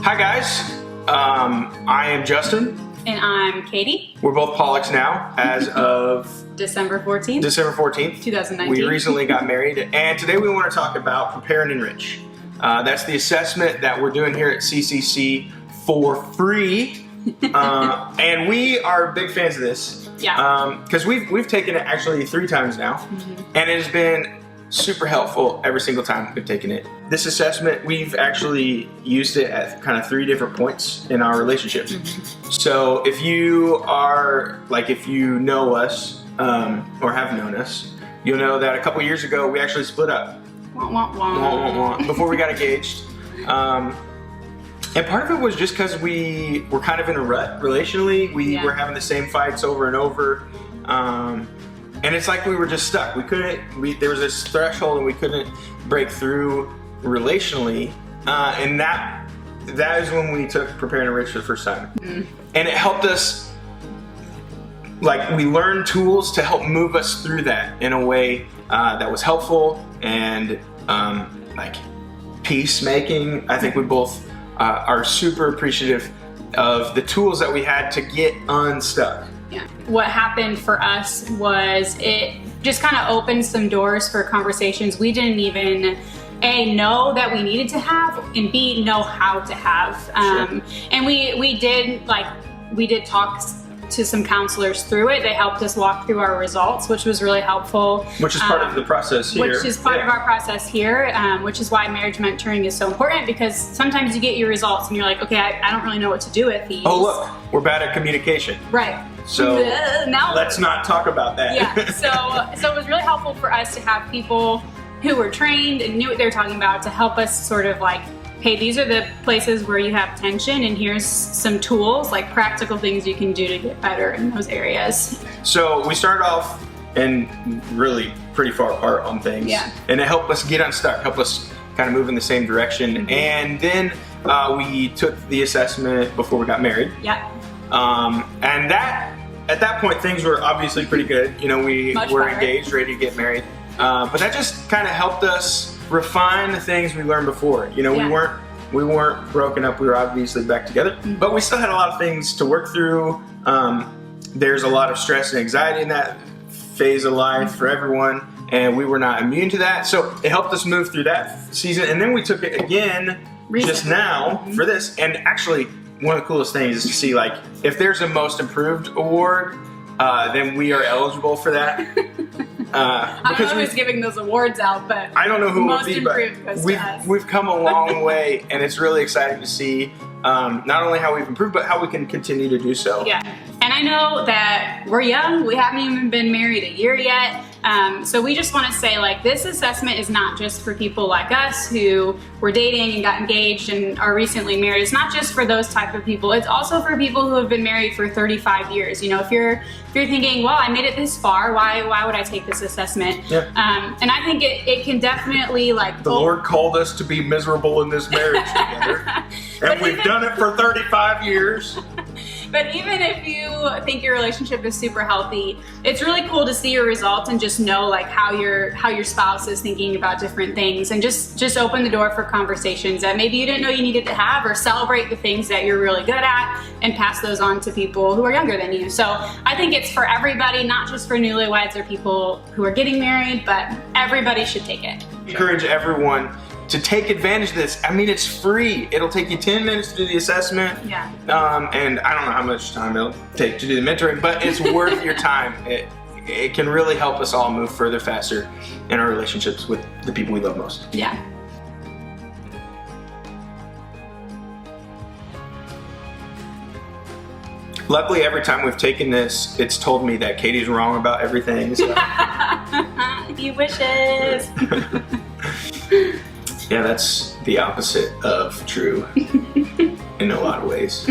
Hi guys, I am Justin. And I'm Katie. We're both Pollocks now as of December 14th. December 14th. 2019. We recently got married, and today we want to talk about Prepare and Enrich. That's the assessment that we're doing here at CCC for free. And we are big fans of this. Yeah. Because we've taken it actually 3 times now, and it has been super helpful every single time we've taken it. This assessment, we've actually used it at kind of 3 different points in our relationship. So if you are, if you know us, or have known us, you'll know that a couple years ago we actually split up. Before we got engaged. And part of it was just because we were kind of in a rut relationally. We were having the same fights over and over. And it's like we were just stuck. There was this threshold and we couldn't break through relationally. And that is when we took Prepare and Enrich for the first time. And it helped us, we learned tools to help move us through that in a way that was helpful and peacemaking. I think we both are super appreciative of the tools that we had to get unstuck. Yeah. What happened for us was it just kind of opened some doors for conversations we didn't even A, know that we needed to have, and B, know how to have. Sure. And we did talk to some counselors through it. They helped us walk through our results, which was really helpful. Which is part of the process here. Which is part of our process here, which is why marriage mentoring is so important, because sometimes you get your results and you're like, okay, I don't really know what to do with these. Oh look, we're bad at communication. Right. So now let's not talk about that. Yeah, so it was really helpful for us to have people who were trained and knew what they were talking about to help us sort of hey, these are the places where you have tension, and here's some tools, practical things you can do to get better in those areas. So we started off and really pretty far apart on things. Yeah. And it helped us get unstuck, helped us kind of move in the same direction. And then we took the assessment before we got married. Yeah. And at that point, things were obviously pretty good. We were engaged, ready to get married. But that just kind of helped us refine the things we learned before. We weren't broken up. We were obviously back together, but we still had a lot of things to work through. There's a lot of stress and anxiety in that phase of life for everyone, and we were not immune to that. So it helped us move through that season, and then we took it again just now for this. And actually, one of the coolest things is to see if there's a most improved award, then we are eligible for that. I don't know who's giving those awards out, but I don't know who most will be, but goes to us. We've come a long way, and it's really exciting to see not only how we've improved, but how we can continue to do so. Yeah, and I know that we're young. We haven't even been married a year yet. So we just want to say, this assessment is not just for people like us who were dating and got engaged and are recently married. It's not just for those type of people. It's also for people who have been married for 35 years. If you're thinking, well, I made it this far, why would I take this assessment? Yeah. And I think it can definitely the Lord called us to be miserable in this marriage together, and we've done it for 35 years. But even if you think your relationship is super healthy, it's really cool to see your results and just know how your spouse is thinking about different things, and just open the door for conversations that maybe you didn't know you needed to have, or celebrate the things that you're really good at and pass those on to people who are younger than you. So I think it's for everybody, not just for newlyweds or people who are getting married, but everybody should take it. Encourage everyone to take advantage of this. I mean, it's free. It'll take you 10 minutes to do the assessment. Yeah. And I don't know how much time it'll take to do the mentoring, but it's worth your time. It can really help us all move further faster in our relationships with the people we love most. Yeah. Luckily, every time we've taken this, it's told me that Katie's wrong about everything. So. He wishes. Yeah, that's the opposite of true in a lot of ways.